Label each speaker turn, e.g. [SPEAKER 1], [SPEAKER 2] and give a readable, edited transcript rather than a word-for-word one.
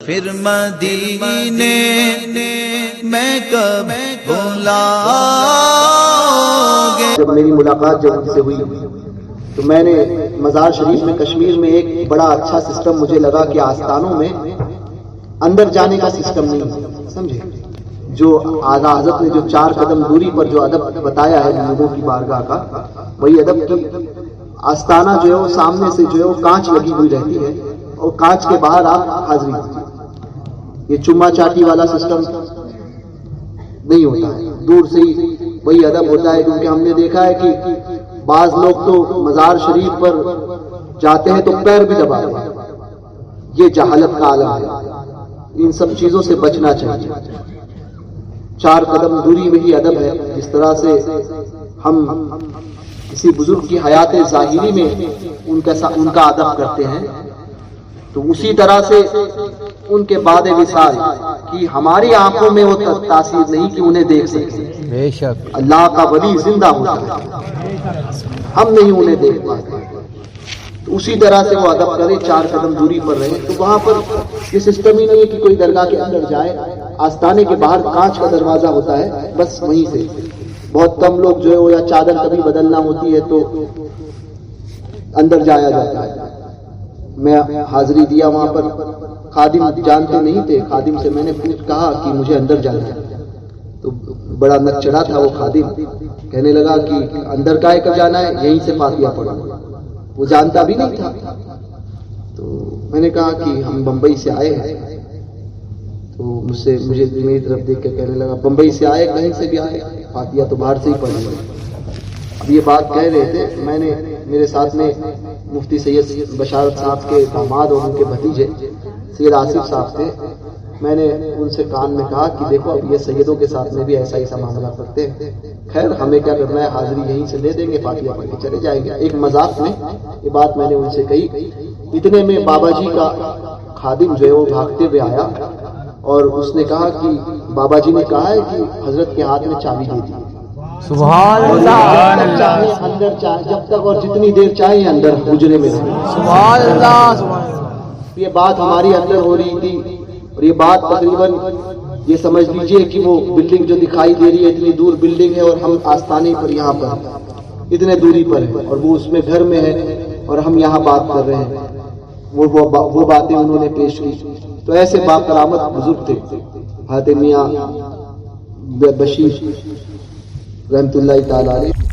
[SPEAKER 1] پھر مدینے میں کب بلاؤگے؟
[SPEAKER 2] جب میری ملاقات جب ان سے ہوئی تو میں نے مزار شریف میں کشمیر میں ایک بڑا اچھا سسٹم مجھے لگا کہ آستانوں میں اندر جانے کا سسٹم نہیں ہے، سمجھے؟ جو اعلیٰ حضرت نے جو 4 قدم دوری پر جو ادب بتایا ہے لوگوں کی بارگاہ کا، وہی ادب کی آستانہ جو ہے وہ سامنے سے جو ہے وہ کانچ لگی ہوئی رہتی ہے اور کانچ کے باہر آپ حاضری دیجیے۔ یہ چما چاٹی والا سسٹم نہیں ہوتا ہے، دور سے ہی وہی ادب ہوتا ہے، کیونکہ ہم نے دیکھا ہے کہ بعض لوگ تو مزار شریف پر جاتے ہیں تو پیر بھی دباتے ہیں، یہ جہالت کا عالم ہے، ان سب چیزوں سے بچنا چاہیے۔ 4 قدم دوری میں ہی ادب ہے، جس طرح سے ہم کسی بزرگ کی حیات ظاہری میں ان کا ادب کرتے ہیں، تو اسی طرح سے ان کے بعد وصال کی ہماری آنکھوں میں وہ تاثیر نہیں کہ انہیں دیکھ سکیں۔
[SPEAKER 3] بے شک
[SPEAKER 2] اللہ کا ولی زندہ ہوتا ہے، ہم نہیں انہیں دیکھ پاتے، تو اسی طرح سے وہ ادب کرے، 4 قدم دوری پر رہے۔ تو وہاں پر یہ سسٹم ہی نہیں ہے کہ کوئی درگاہ کے اندر جائے، آستانے کے باہر کانچ کا دروازہ ہوتا ہے، بس وہیں سے بہت کم لوگ جو ہے وہ یا چادر کبھی بدلنا ہوتی ہے تو اندر جایا جاتا ہے۔ میں حاضری دیا وہاں پر، خادم جانتے نہیں تھے، خادم سے میں نے کہا کہ مجھے اندر جانا ہے، تو بڑا نک چڑھا تھا وہ خادم، کہنے لگا کہ اندر کائے کا جانا ہے، یہیں سے فاتحہ پڑھو۔ وہ جانتا بھی نہیں تھا، تو میں نے کہا کہ ہم بمبئی سے آئے ہیں، تو مجھے میری طرف دیکھ کے کہنے لگا بمبئی سے آئے، کہیں سے بھی آئے، فاتحہ تو باہر سے ہی پڑھیں گے۔ اب یہ بات کہہ رہے تھے، میں نے میرے ساتھ میں مفتی سید بشارت صاحب کے داماد اور ان کے بھتیجے سید آصف صاحب تھے، میں نے ان سے کان میں کہا کہ دیکھو اب یہ سیدوں کے ساتھ میں بھی ایسا ہی معاملہ کرتے ہیں، خیر ہمیں کیا کرنا ہے، حاضری یہیں سے دے دیں گے، فاتحہ پڑھ کے چلے جائیں گے۔ ایک مذاق میں یہ بات میں نے ان سے کہی، اتنے میں بابا جی کا خادم جو ہے وہ بھاگتے ہوئے آیا اور اس نے کہا کہ بابا جی نے کہا ہے کہ حضرت کے ہاتھ میں چابی دے دی،
[SPEAKER 3] سبحان اللہ،
[SPEAKER 2] چاہے اندر چاہے جب تک اور جتنی دیر چاہے اندر حجرے میں رہے۔
[SPEAKER 3] سبحان اللہ، سبحان اللہ۔
[SPEAKER 2] یہ بات ہماری اندر ہو رہی تھی، اور یہ بات تقریباً یہ سمجھ لیجئے کہ وہ بلڈنگ جو دکھائی دے رہی ہے اتنی دور بلڈنگ ہے، اور ہم آستانے پر یہاں پر اتنے دوری پر ہیں، اور وہ اس میں گھر میں ہے اور ہم یہاں بات کر رہے ہیں، وہ باتیں انہوں نے پیش کی۔ تو ایسے باکرامت بزرگ تھے حضرت میاں بشیر رحمۃ اللہ تعالی علیہ۔